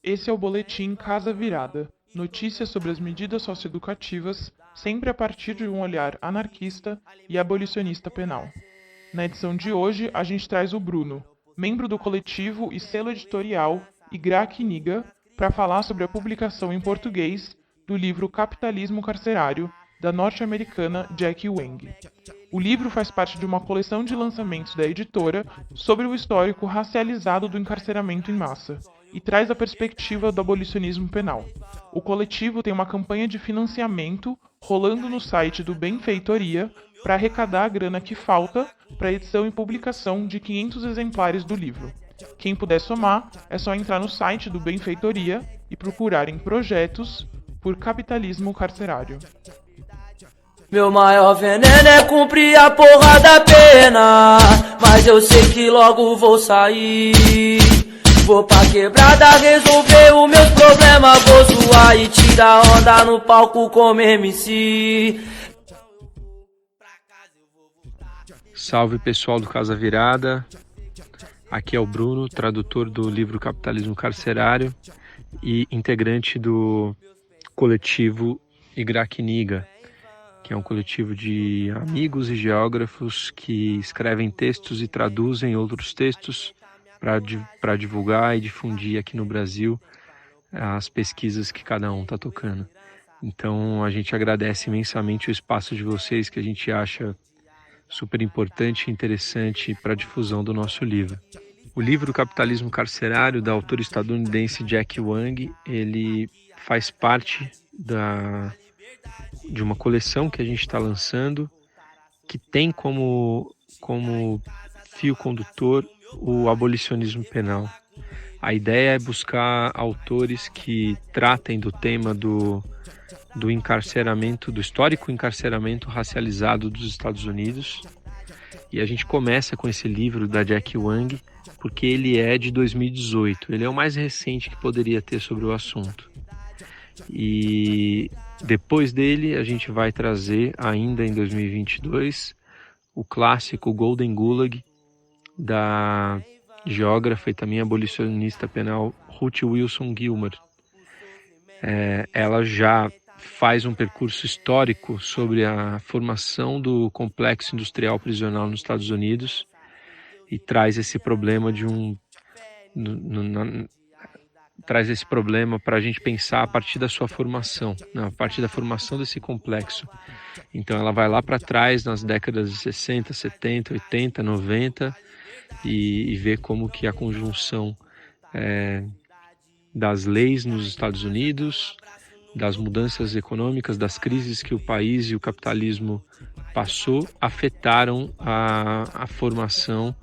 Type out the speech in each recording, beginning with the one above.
Esse é o Boletim Casa Virada, notícias sobre as medidas socioeducativas, sempre a partir de um olhar anarquista e abolicionista penal. Na edição de hoje, a gente traz o Bruno, membro do coletivo e selo editorial Igraque Niga, para falar sobre a publicação em português do livro Capitalismo Carcerário, da norte-americana Jackie Wang. O livro faz parte de uma coleção de lançamentos da editora sobre o histórico racializado do encarceramento em massa e traz a perspectiva do abolicionismo penal. O coletivo tem uma campanha de financiamento rolando no site do Benfeitoria para arrecadar a grana que falta para a edição e publicação de 500 exemplares do livro. Quem puder somar, é só entrar no site do Benfeitoria e procurar em projetos por capitalismo carcerário. Meu maior veneno é cumprir a porra da pena, mas eu sei que logo vou sair. Vou pra quebrada resolver os meus problemas, vou zoar e tirar onda no palco como MC. Salve pessoal do Casa Virada, aqui é o Bruno, tradutor do livro Capitalismo Carcerário e integrante do coletivo Igraque Niga, que é um coletivo de amigos e geógrafos que escrevem textos e traduzem outros textos para divulgar e difundir aqui no Brasil as pesquisas que cada um está tocando. Então a gente agradece imensamente o espaço de vocês, que a gente acha super importante e interessante para a difusão do nosso livro. O livro Capitalismo Carcerário, da autora estadunidense Jackie Wang, ele faz parte de uma coleção que a gente está lançando, que tem como fio condutor o abolicionismo penal. A ideia é buscar autores que tratem do tema do encarceramento, do histórico encarceramento racializado dos Estados Unidos. E a gente começa com esse livro da Jackie Wang, porque ele é de 2018. Ele é o mais recente que poderia ter sobre o assunto. E depois dele a gente vai trazer, ainda em 2022, o clássico Golden Gulag, da geógrafa e também abolicionista penal Ruth Wilson Gilmer. Ela já faz um percurso histórico sobre a formação do complexo industrial prisional nos Estados Unidos e traz esse problema traz esse problema para a gente pensar a partir da sua formação, né? A partir da formação desse complexo. Então ela vai lá para trás, nas décadas de 60, 70, 80, 90, e vê como que a conjunção das leis nos Estados Unidos, das mudanças econômicas, das crises que o país e o capitalismo passou, afetaram a formação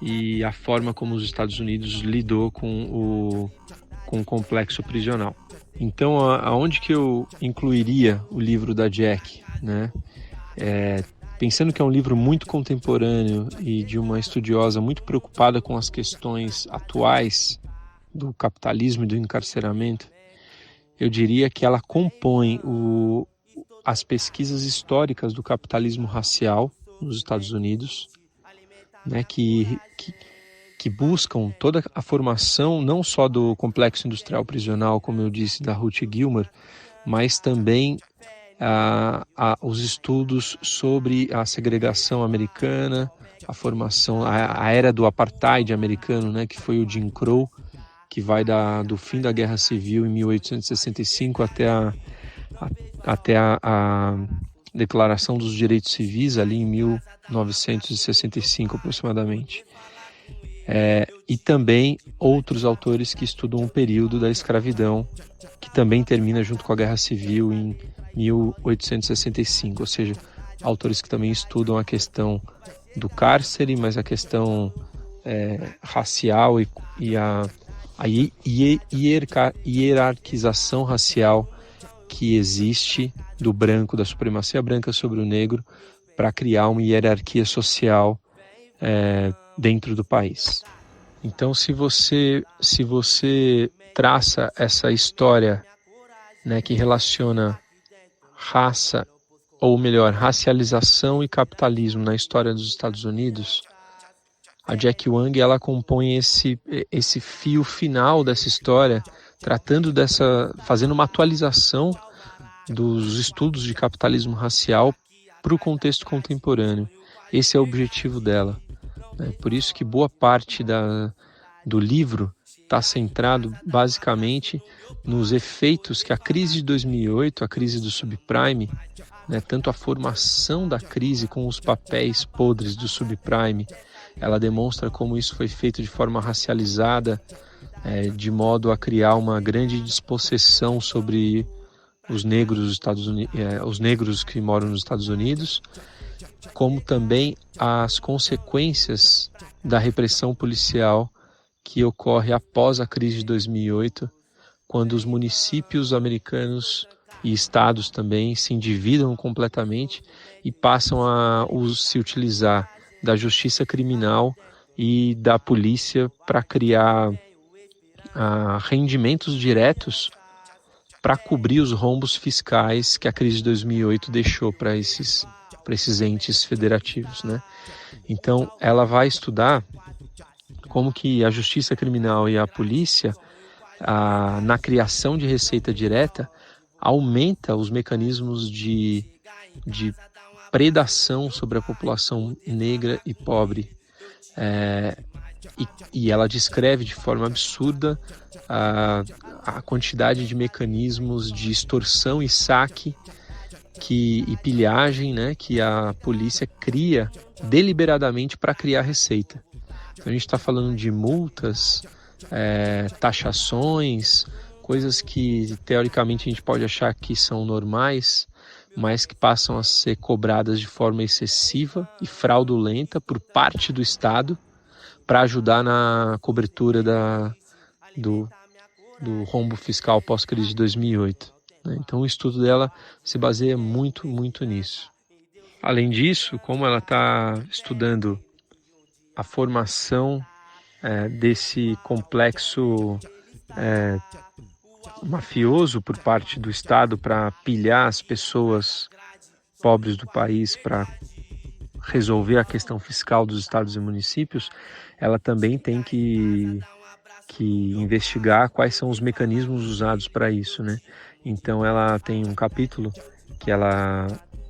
e a forma como os Estados Unidos lidou com o complexo prisional. Então, aonde que eu incluiria o livro da Jack, né? Pensando que é um livro muito contemporâneo e de uma estudiosa muito preocupada com as questões atuais do capitalismo e do encarceramento, eu diria que ela compõe as pesquisas históricas do capitalismo racial nos Estados Unidos, né, que buscam toda a formação não só do complexo industrial prisional, como eu disse, da Ruth Gilmer, mas também os estudos sobre a segregação americana, a formação, a era do apartheid americano, né, que foi o Jim Crow, que vai do fim da Guerra Civil em 1865 até a Declaração dos Direitos Civis, ali em 1965 aproximadamente. E também outros autores que estudam o período da escravidão, que também termina junto com a Guerra Civil em 1865, ou seja, autores que também estudam a questão do cárcere, mas a questão racial e a hierarquização racial que existe do branco, da supremacia branca sobre o negro, para criar uma hierarquia social dentro do país. Então, se você traça essa história, né, que relaciona raça, ou melhor, racialização e capitalismo na história dos Estados Unidos, a Jackie Wang ela compõe esse fio final dessa história fazendo uma atualização dos estudos de capitalismo racial para o contexto contemporâneo. Esse é o objetivo dela. Por isso que boa parte do livro está centrado basicamente nos efeitos que a crise de 2008, a crise do subprime, tanto a formação da crise com os papéis podres do subprime, ela demonstra como isso foi feito de forma racializada, de modo a criar uma grande despossessão sobre os negros dos Estados Unidos, os negros que moram nos Estados Unidos, como também as consequências da repressão policial que ocorre após a crise de 2008, quando os municípios americanos e estados também se endividam completamente e passam a se utilizar da justiça criminal e da polícia para criar rendimentos diretos para cobrir os rombos fiscais que a crise de 2008 deixou para esses entes federativos, Então, ela vai estudar como que a justiça criminal e a polícia, na criação de receita direta, aumenta os mecanismos de predação sobre a população negra e pobre. E ela descreve de forma absurda a quantidade de mecanismos de extorsão e saque e pilhagem, que a polícia cria deliberadamente para criar receita. Então a gente está falando de multas, taxações, coisas que teoricamente a gente pode achar que são normais, mas que passam a ser cobradas de forma excessiva e fraudulenta por parte do Estado para ajudar na cobertura do rombo fiscal pós-crise de 2008. Então o estudo dela se baseia muito, muito nisso. Além disso, como ela está estudando a formação desse complexo mafioso por parte do Estado para pilhar as pessoas pobres do país para resolver a questão fiscal dos estados e municípios, ela também tem que investigar quais são os mecanismos usados para isso, Então ela tem um capítulo que ela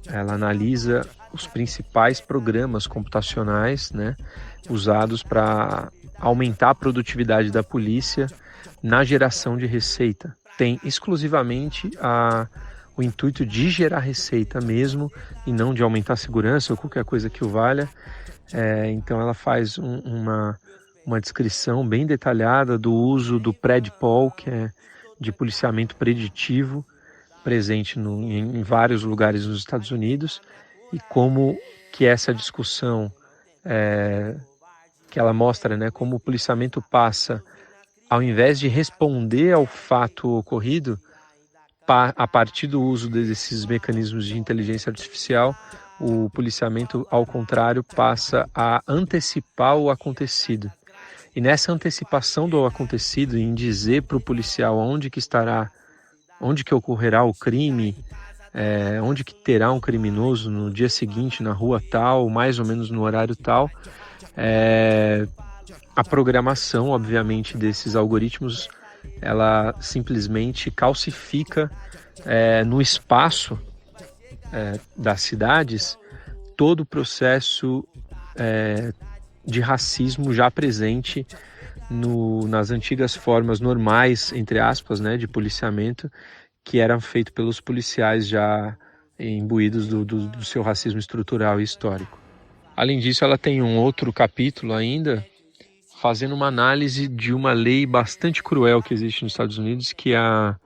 analisa os principais programas computacionais, usados para aumentar a produtividade da polícia na geração de receita. Tem exclusivamente o intuito de gerar receita mesmo e não de aumentar a segurança ou qualquer coisa que o valha. Então ela faz uma descrição bem detalhada do uso do PredPol, que é de policiamento preditivo, presente em vários lugares nos Estados Unidos, e como que essa discussão que ela mostra, como o policiamento passa, ao invés de responder ao fato ocorrido, a partir do uso desses mecanismos de inteligência artificial, o policiamento, ao contrário, passa a antecipar o acontecido. E nessa antecipação do acontecido, em dizer para o policial onde que ocorrerá o crime, onde que terá um criminoso no dia seguinte, na rua tal, mais ou menos no horário tal, a programação, obviamente, desses algoritmos, ela simplesmente calcifica no espaço das cidades todo o processo de racismo já presente nas antigas formas normais, entre aspas, de policiamento, que eram feito pelos policiais já imbuídos do seu racismo estrutural e histórico. Além disso, ela tem um outro capítulo ainda, fazendo uma análise de uma lei bastante cruel que existe nos Estados Unidos, que é a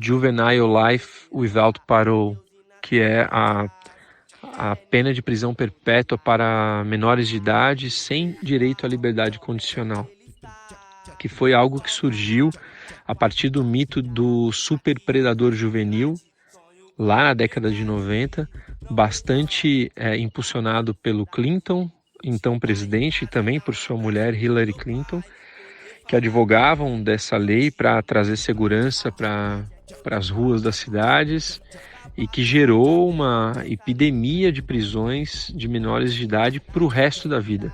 Juvenile Life Without Parole, que é a pena de prisão perpétua para menores de idade sem direito à liberdade condicional, que foi algo que surgiu a partir do mito do superpredador juvenil, lá na década de 90, bastante impulsionado pelo Clinton, então presidente, e também por sua mulher Hillary Clinton, que advogavam dessa lei para trazer segurança para as ruas das cidades e que gerou uma epidemia de prisões de menores de idade para o resto da vida.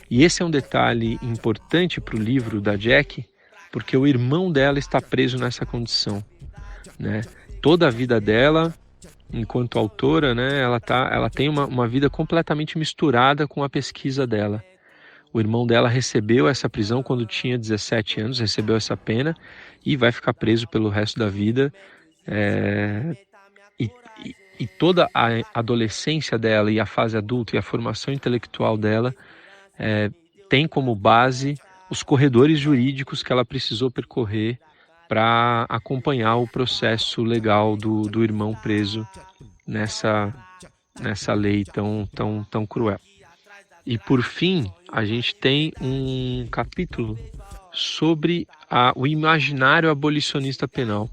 E esse é um detalhe importante para o livro da Jack, porque o irmão dela está preso nessa condição, né? Toda a vida dela, enquanto autora, né, ela tem uma vida completamente misturada com a pesquisa dela. O irmão dela recebeu essa prisão quando tinha 17 anos, recebeu essa pena e vai ficar preso pelo resto da vida. E toda a adolescência dela e a fase adulta e a formação intelectual dela tem como base os corredores jurídicos que ela precisou percorrer para acompanhar o processo legal do irmão preso nessa lei tão cruel. E por fim, a gente tem um capítulo sobre o imaginário abolicionista penal.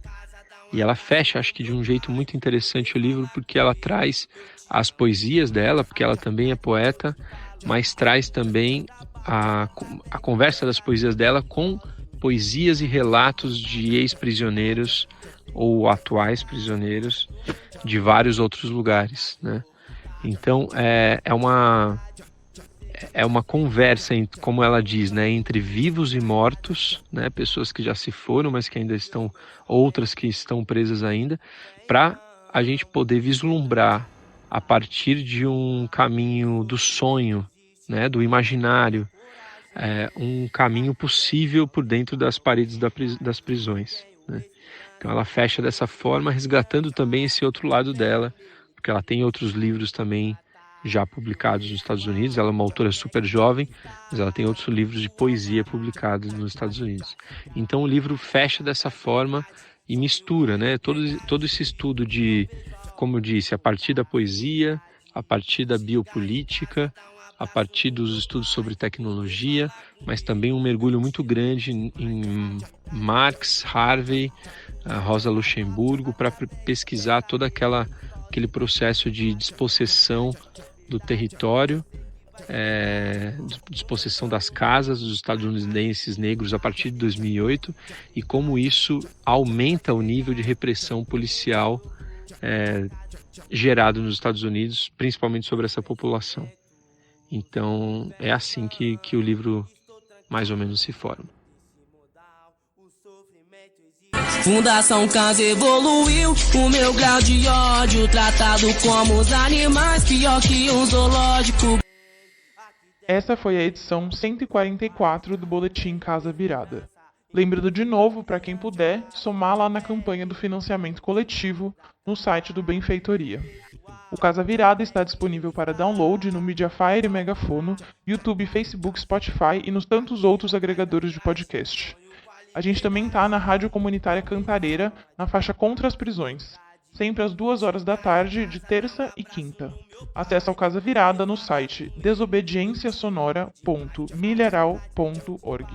E ela fecha, acho que de um jeito muito interessante o livro, porque ela traz as poesias dela, porque ela também é poeta, mas traz também a conversa das poesias dela com poesias e relatos de ex-prisioneiros ou atuais prisioneiros de vários outros lugares, né? Então é uma conversa, como ela diz, né, entre vivos e mortos, né, pessoas que já se foram, mas que ainda estão, outras que estão presas ainda, para a gente poder vislumbrar a partir de um caminho do sonho, né, do imaginário, um caminho possível por dentro das paredes das prisões, né? Então ela fecha dessa forma, resgatando também esse outro lado dela, porque ela tem outros livros também já publicados nos Estados Unidos. Ela é uma autora super jovem, mas ela tem outros livros de poesia publicados nos Estados Unidos. Então o livro fecha dessa forma e mistura, né, todo esse estudo de, como eu disse, a partir da poesia, a partir da biopolítica, a partir dos estudos sobre tecnologia, mas também um mergulho muito grande em Marx, Harvey, Rosa Luxemburgo, para pesquisar todo aquele processo de despossessão do território, despossessão das casas dos estadunidenses negros a partir de 2008, e como isso aumenta o nível de repressão policial gerado nos Estados Unidos, principalmente sobre essa população. Então é assim que o livro mais ou menos se forma. Fundação Casa evoluiu, o meu grau de ódio, tratado como os animais, pior que um zoológico. Essa foi a edição 144 do Boletim Casa Virada. Lembrando de novo, para quem puder, somar lá na campanha do financiamento coletivo no site do Benfeitoria. O Casa Virada está disponível para download no Mediafire e Megafono, YouTube, Facebook, Spotify e nos tantos outros agregadores de podcast. A gente também está na Rádio Comunitária Cantareira, na faixa Contra as Prisões, sempre às 2h da tarde, de terça e quinta. Acesse ao Casa Virada no site desobedienciasonora.milharal.org.